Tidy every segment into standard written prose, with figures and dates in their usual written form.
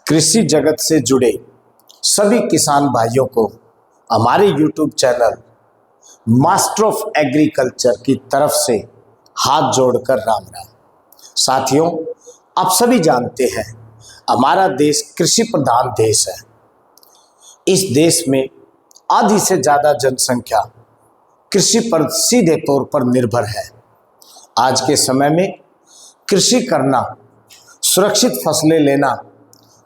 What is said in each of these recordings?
कृषि जगत से जुड़े सभी किसान भाइयों को हमारे YouTube channel master of agriculture की तरफ से हाथ जोड़कर राम राम। साथियों, आप सभी जानते हैं हमारा देश कृषि प्रधान देश है। इस देश में आधी से ज़्यादा जनसंख्या कृषि पर सीधे तौर पर निर्भर है। आज के समय में कृषि करना, सुरक्षित फसलें लेना,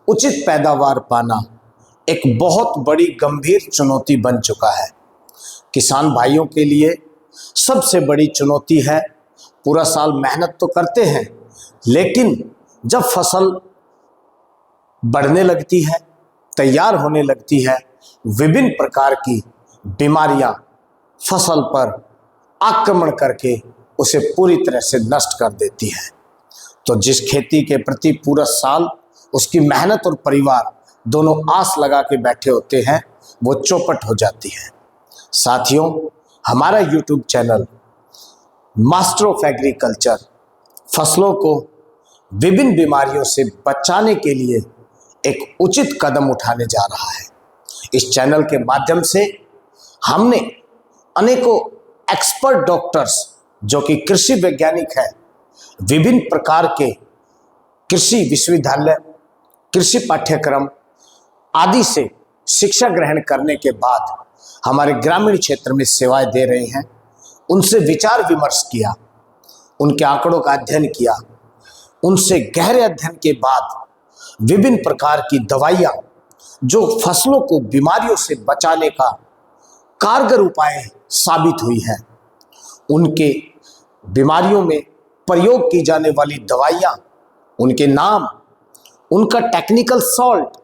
उचित पैदावार पाना एक बहुत बड़ी गंभीर चुनौती बन चुका है। किसान भाइयों के लिए सबसे बड़ी चुनौती है, पूरा साल मेहनत तो करते हैं, लेकिन जब फसल बढ़ने लगती है, तैयार होने लगती है, विभिन्न प्रकार की बीमारियां फसल पर आक्रमण करके उसे पूरी तरह से नष्ट कर देती है। तो जिस खेती के प्रति पूरा साल उसकी मेहनत और परिवार दोनों आस लगा के बैठे होते हैं, वो चौपट हो जाती है। साथियों, हमारा YouTube channel master of agriculture फसलों को विभिन्न बीमारियों से बचाने के लिए एक उचित कदम उठाने जा रहा है। इस चैनल के माध्यम से हमने अनेकों एक्सपर्ट डॉक्टर्स जो कि कृषि वैज्ञानिक हैं, विभिन्न प्रकार के कृषि विश्वविद्यालय, कृषि पाठ्यक्रम आदि से शिक्षा ग्रहण करने के बाद हमारे ग्रामीण क्षेत्र में सेवाएं दे रहे हैं, उनसे विचार विमर्श किया, उनके आंकड़ों का अध्ययन किया, उनसे गहरे अध्ययन के बाद विभिन्न प्रकार की दवाइयाँ जो फसलों को बीमारियों से बचाने का कारगर उपाय साबित हुई हैं, उनके बीमारियों में प्रयोग की जाने वाली दवाइयाँ, उनके नाम, उनका टेक्निकल सॉल्ट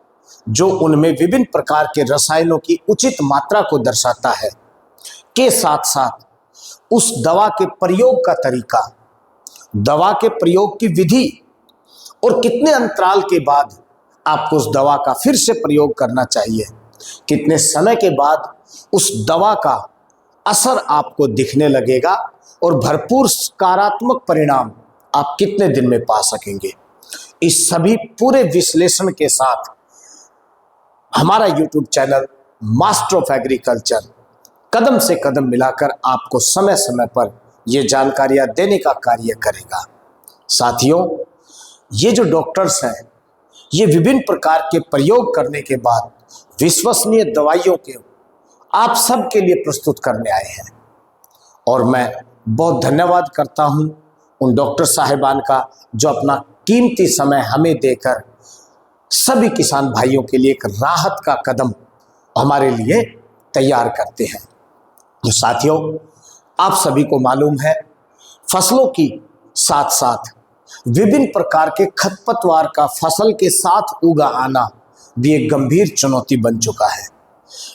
जो उनमें विभिन्न प्रकार के रसायनों की उचित मात्रा को दर्शाता है, के साथ साथ उस दवा के प्रयोग का तरीका, दवा के प्रयोग की विधि और कितने अंतराल के बाद आपको उस दवा का फिर से प्रयोग करना चाहिए, कितने समय के बाद उस दवा का असर आपको दिखने लगेगा और भरपूर सकारात्मक परिणाम आप कितने दिन में पा सकेंगे। इस सभी पूरे विश्लेषण के साथ हमारा YouTube channel master of agriculture कदम से कदम मिलाकर आपको समय समय पर ये जानकारियां देने का कार्य करेगा। साथियों, ये जो डॉक्टर्स हैं, ये विभिन्न प्रकार के प्रयोग करने के बाद विश्वसनीय दवाइयों के आप सब के लिए प्रस्तुत करने आए हैं और मैं बहुत धन्यवाद करता हूं उन डॉक्टर साहिबान का जो अपना कीमती समय हमें देकर सभी किसान भाइयों के लिए एक राहत का कदम हमारे लिए तैयार करते हैं। तो साथियों, आप सभी को मालूम है फसलों की साथ साथ विभिन्न प्रकार के खरपतवार का फसल के साथ उगा आना भी एक गंभीर चुनौती बन चुका है।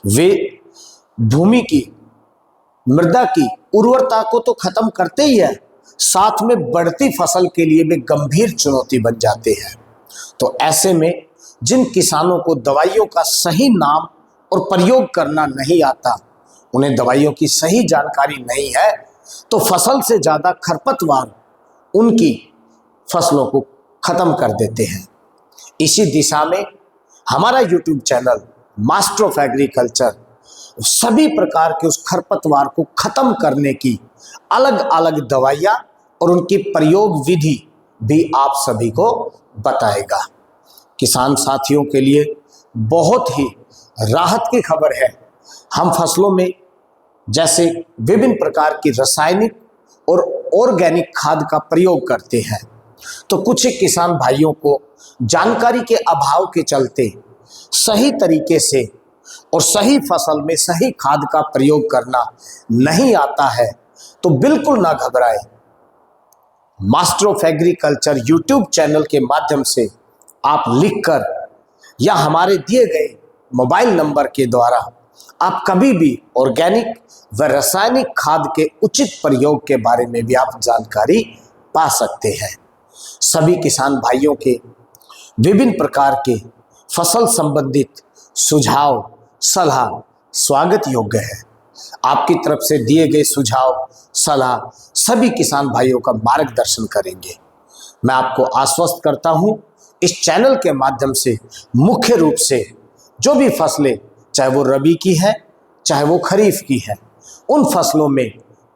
वे भूमि की, मृदा की उर्वरता को तो खत्म करते ही है, साथ में बढ़ती फसल के लिए भी गंभीर चुनौती बन जाते हैं। तो ऐसे में जिन किसानों को दवाइयों का सही नाम और प्रयोग करना नहीं आता, उन्हें दवाइयों की सही जानकारी नहीं है, तो फसल से ज़्यादा खरपतवार उनकी फसलों को खत्म कर देते हैं। इसी दिशा में हमारा YouTube channel master of agriculture सभी प्रकार के उस खरपतवार को खत्म करने की अलग अलग दवाइयाँ और उनकी प्रयोग विधि भी आप सभी को बताएगा। किसान साथियों के लिए बहुत ही राहत की खबर है। हम फसलों में जैसे विभिन्न प्रकार की रासायनिक और ऑर्गेनिक खाद का प्रयोग करते हैं, तो कुछ किसान भाइयों को जानकारी के अभाव के चलते सही तरीके से और सही फसल में सही खाद का प्रयोग करना नहीं आता है, तो बिल्कुल ना घबराएं। Master of agriculture YouTube channel के माध्यम से आप लिखकर या हमारे दिए गए मोबाइल नंबर के द्वारा आप कभी भी ऑर्गेनिक व रासायनिक खाद के उचित प्रयोग के बारे में भी आप जानकारी पा सकते हैं। सभी किसान भाइयों के विभिन्न प्रकार के फसल संबंधित सुझाव, सलाह स्वागत योग्य है। आपकी तरफ से दिए गए सुझाव, सलाह सभी किसान भाइयों का मार्गदर्शन करेंगे। मैं आपको आश्वस्त करता हूं, इस चैनल के माध्यम से मुख्य रूप से जो भी फसलें, चाहे वो रबी की है चाहे वो खरीफ की है, उन फसलों में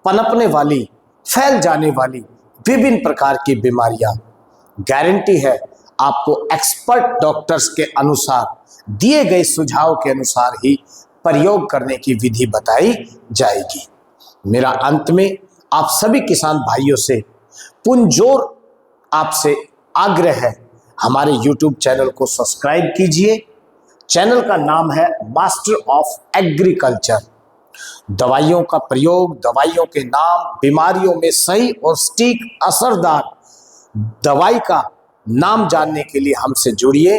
पनपने वाली, फैल जाने वाली विभिन्न प्रकार की बीमारियां, गारंटी है आपको एक्सपर्ट डॉक्टर्स के अनुसार, दिए गए सुझाव के अनुसार ही प्रयोग करने की विधि बताई जाएगी। मेरा अंत में आप सभी किसान भाइयों से पुरजोर आपसे आग्रह है, हमारे YouTube चैनल को सब्सक्राइब कीजिए। चैनल का नाम है मास्टर ऑफ एग्रीकल्चर। दवाइयों का प्रयोग, दवाइयों के नाम, बीमारियों में सही और सटीक असरदार दवाई का नाम जानने के लिए हमसे जुड़िए।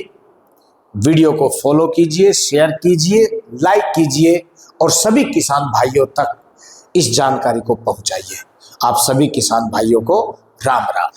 वीडियो को फॉलो कीजिए, शेयर कीजिए, लाइक कीजिए और सभी किसान भाइयों तक इस जानकारी को पहुंचाइए। आप सभी किसान भाइयों को राम राम।